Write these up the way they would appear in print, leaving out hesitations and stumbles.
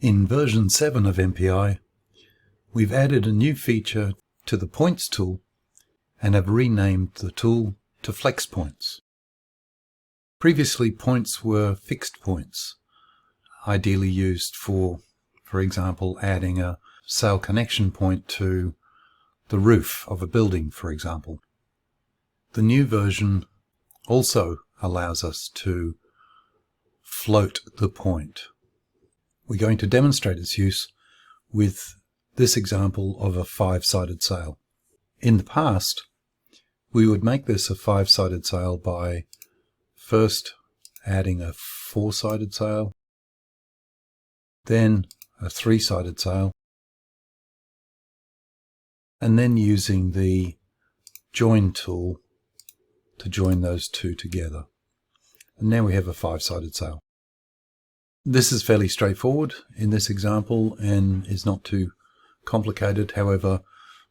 In version 7 of MPI, we've added a new feature to the Points tool and have renamed the tool to FlexPoints. Previously, points were fixed points, ideally used for example, adding a sail connection point to the roof of a building, for example. The new version also allows us to float the point. We're going to demonstrate its use with this example of a 5-sided sail. In the past, we would make this a 5-sided sail by first adding a 4-sided sail, then a 3-sided sail, and then using the join tool to join those two together. And now we have a 5-sided sail. This is fairly straightforward in this example and is not too complicated. However,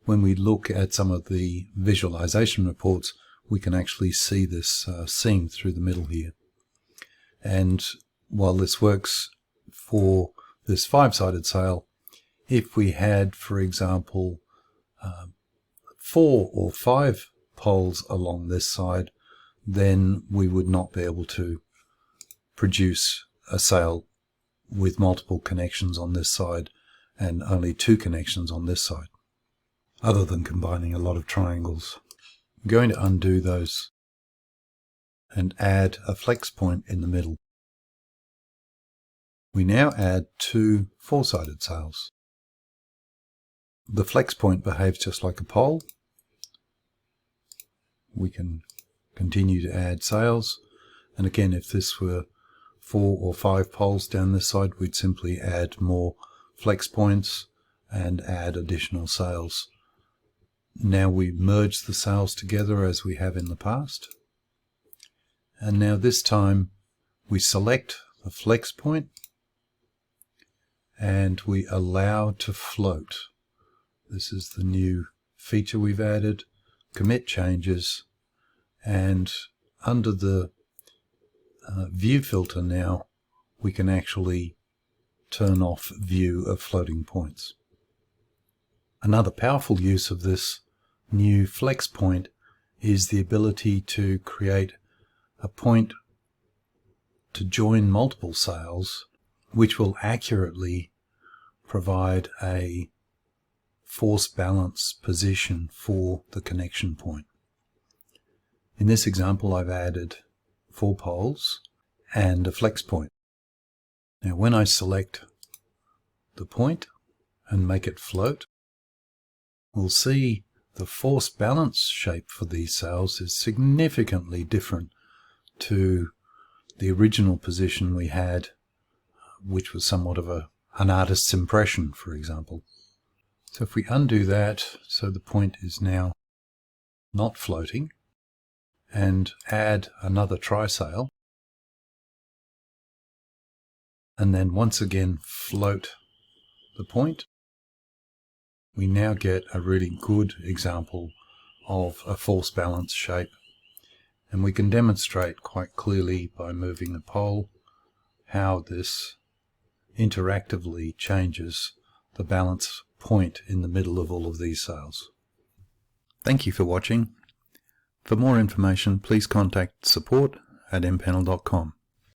when we look at some of the visualization reports, we can actually see this seam through the middle here. And while this works for this 5-sided sail, if we had, for example, 4 or 5 poles along this side, then we would not be able to produce a sail with multiple connections on this side and only 2 connections on this side, other than combining a lot of triangles. I'm going to undo those and add a flex point in the middle. We now add 2 4-sided sails. The flex point behaves just like a pole. We can continue to add sails, and again, if this were 4 or 5 poles down this side, we'd simply add more flex points and add additional sails. Now we merge the sails together as we have in the past, and now this time we select the flex point and we allow to float. This is the new feature we've added. Commit changes, and under the view filter now we can actually turn off view of floating points. Another powerful use of this new flex point is the ability to create a point to join multiple sails, which will accurately provide a force balance position for the connection point. In this example, I've added 4 poles and a flex point. Now when I select the point and make it float, we'll see the force balance shape for these sails is significantly different to the original position we had, which was somewhat of an artist's impression, for example. So if we undo that, so the point is now not floating, and add another trysail, and then once again float the point, we now get a really good example of a force balance shape. And we can demonstrate quite clearly by moving the pole how this interactively changes the balance point in the middle of all of these sails. Thank you for watching. For more information, please contact support@mpanel.com.